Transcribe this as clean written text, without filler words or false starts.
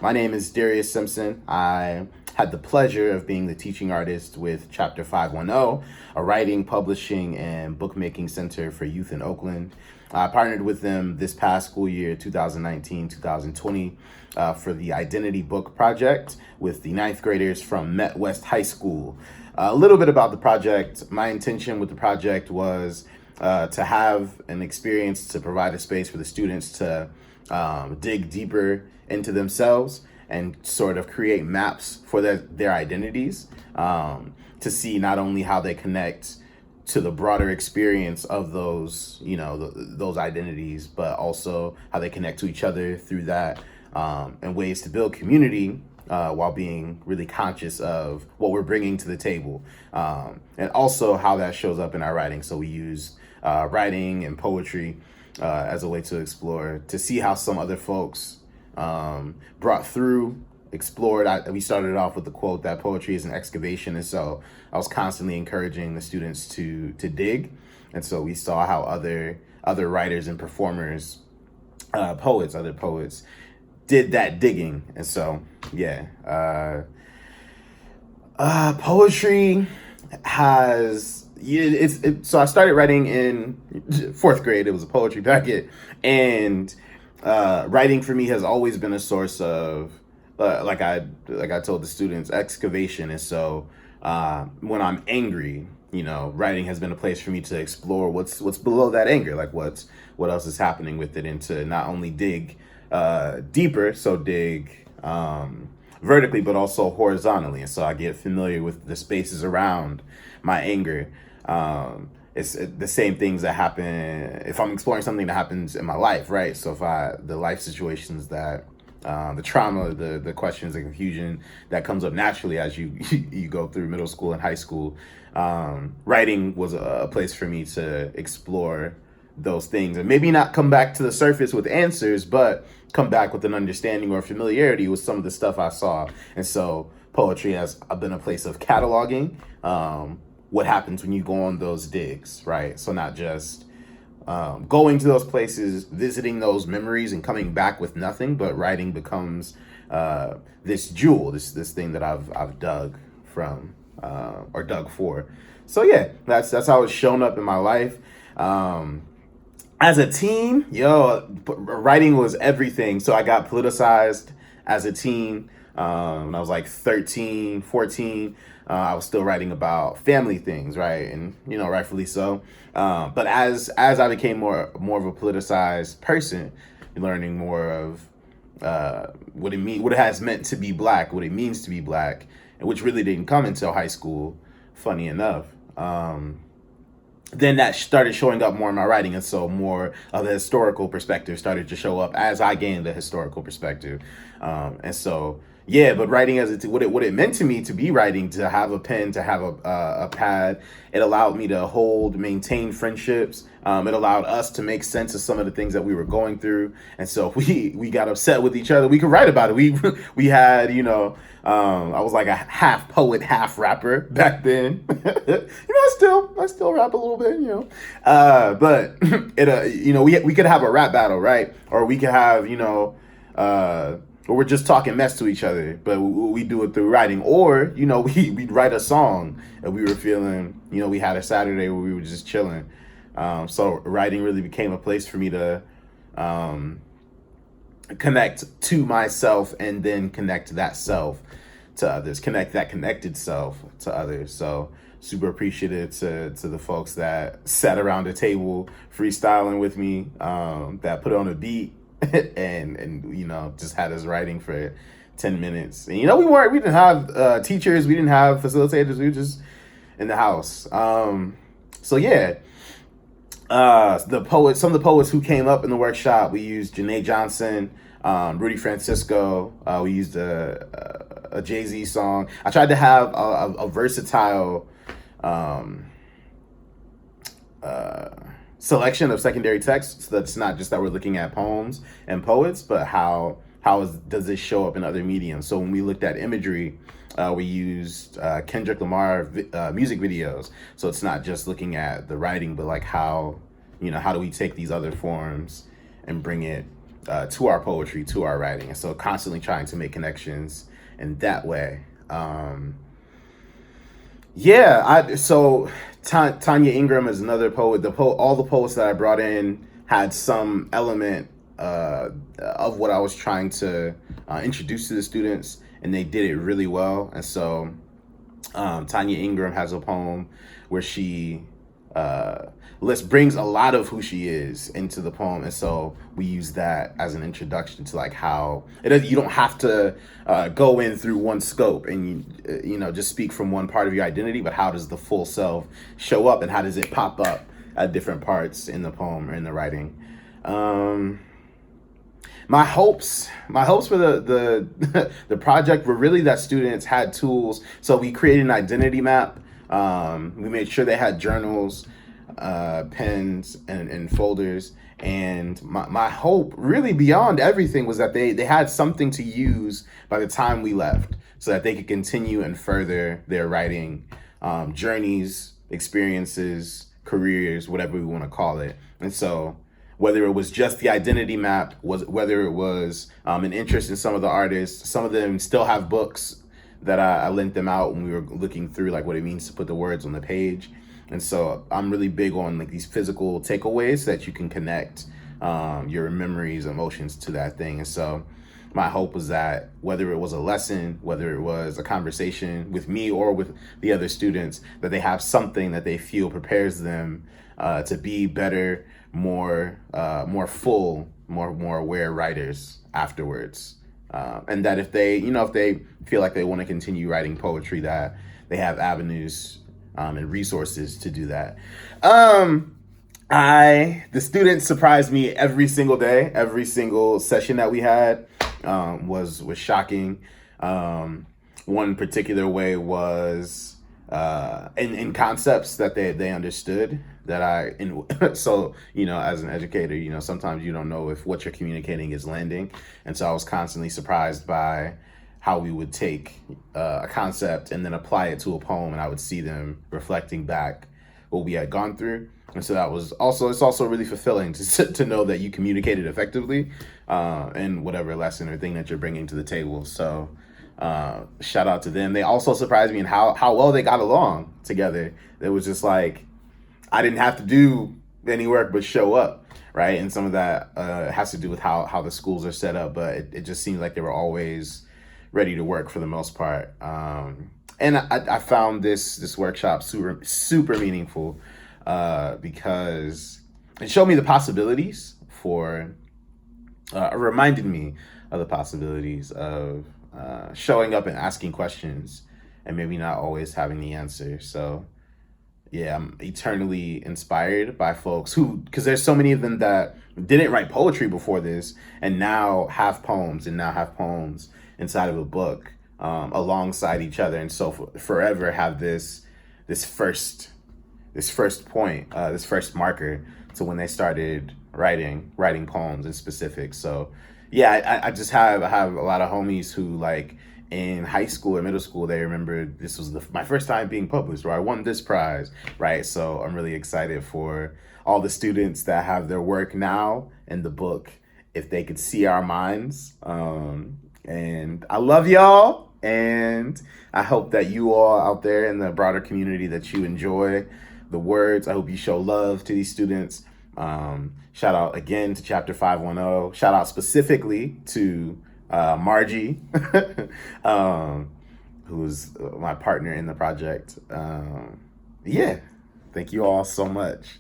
My name is Darius Simpson. I had the pleasure of being the teaching artist with Chapter 510, a writing, publishing, and bookmaking center for youth in Oakland. I partnered with them this past school year, 2019-2020, for the Identity Book Project with the ninth graders from Met West High School. A little bit about the project. My intention with the project was to have an experience to provide a space for the students to dig deeper into themselves and sort of create maps for their identities, to see not only how they connect to the broader experience of those, those identities, but also how they connect to each other through that, and ways to build community while being really conscious of what we're bringing to the table, and also how that shows up in our writing. So we use writing and poetry as a way to explore, to see how some other folks brought through, explored. We started off with the quote that poetry is an excavation, and so I was constantly encouraging the students to dig, and so we saw how other writers and performers, other poets, did that digging, and so poetry has. So I started writing in fourth grade. It was a poetry packet, and writing for me has always been a source of, like I told the students, excavation. And so when I'm angry, writing has been a place for me to explore what's below that anger, like what else is happening with it, and to not only dig deeper, so dig vertically, but also horizontally. And so I get familiar with the spaces around my anger. It's the same things that happen if I'm exploring something that happens in my life, right? So if the life situations that, the trauma, the questions, the confusion that comes up naturally as you you go through middle school and high school, writing was a place for me to explore those things, and maybe not come back to the surface with answers, but come back with an understanding or familiarity with some of the stuff I saw. And so poetry has been a place of cataloging what happens when you go on those digs, right? So not just going to those places, visiting those memories and coming back with nothing, but writing becomes this jewel, this thing that I've dug from, or dug for. So yeah, that's how it's shown up in my life. As a teen, writing was everything. So I got politicized as a teen. When I was like 13, 14, I was still writing about family things, right? And, rightfully so. But as I became more of a politicized person, learning more of what it has meant to be Black, what it means to be Black, and which really didn't come until high school, funny enough. Then that started showing up more in my writing, and so more of the historical perspective started to show up as I gained the historical perspective. And so, but writing as what it meant to me to be writing, to have a pen, to have a pad, it allowed me to maintain friendships. It allowed us to make sense of some of the things that we were going through. And so we got upset with each other, we could write about it. We had, I was like a half poet, half rapper back then. I still rap a little bit, but it, we could have a rap battle, right? Or we could have, or we're just talking mess to each other, but we do it through writing. Or, we'd write a song and we were feeling, we had a Saturday where we were just chilling. So writing really became a place for me to connect to myself, and then connect that self to others, connect that connected self to others. So super appreciative to the folks that sat around the table freestyling with me, that put on a beat and just had us writing for 10 minutes. And we didn't have teachers, we didn't have facilitators, we were just in the house. Some of the poets who came up in the workshop, we used Janae Johnson, Rudy Francisco. We used a Jay-Z song. I tried to have a versatile selection of secondary texts, so that's not just that we're looking at poems and poets, but does this show up in other mediums. So when we looked at imagery, we used Kendrick Lamar music videos. So it's not just looking at the writing, but like how do we take these other forms and bring it to our poetry, to our writing. And so constantly trying to make connections in that way. Tanya Ingram is another poet. All the poets that I brought in had some element of what I was trying to introduce to the students, and they did it really well. And so Tanya Ingram has a poem where she brings a lot of who she is into the poem, and so we use that as an introduction to like how it is. You don't have to go in through one scope and just speak from one part of your identity, but how does the full self show up, and how does it pop up at different parts in the poem or in the writing. My hopes for the the project were really that students had tools. So we created an identity map. We made sure they had journals, pens, and folders. And my hope, really beyond everything, was that they had something to use by the time we left, so that they could continue and further their writing journeys, experiences, careers, whatever we want to call it. And so whether it was just the identity map, whether it was an interest in some of the artists, some of them still have books that I lent them out when we were looking through like what it means to put the words on the page. And so I'm really big on like these physical takeaways so that you can connect your memories, emotions to that thing. And so my hope was that whether it was a lesson, whether it was a conversation with me or with the other students, that they have something that they feel prepares them to be better, more full, more aware writers afterwards. And that if they feel like they want to continue writing poetry, that they have avenues and resources to do that. The students surprised me every single day. Every single session that we had was shocking. One particular way was in concepts that they understood that so as an educator, sometimes you don't know if what you're communicating is landing. And so I was constantly surprised by how we would take a concept and then apply it to a poem, and I would see them reflecting back what we had gone through. And so it's also really fulfilling to know that you communicated effectively in whatever lesson or thing that you're bringing to the table. So shout out to them. They also surprised me in how well they got along together. It was just like, I didn't have to do any work but show up, right? And some of that has to do with how the schools are set up, but it just seems like they were always ready to work for the most part. And I found this workshop super meaningful because it showed me the possibilities reminded me of the possibilities of showing up and asking questions and maybe not always having the answer. So yeah, I'm eternally inspired by folks because there's so many of them that didn't write poetry before this and now have poems inside of a book alongside each other. And so forever have this first point, this first marker to when they started writing poems in specific. So yeah, I just have a lot of homies who, like, in high school or middle school, they remember this was my first time being published, or I won this prize, right? So I'm really excited for all the students that have their work now in the book, if they could see our minds. And I love y'all, and I hope that you all out there in the broader community, that you enjoy the words. I hope you show love to these students. Shout out again to Chapter 510. Shout out specifically to Margie, who's my partner in the project. Yeah, thank you all so much.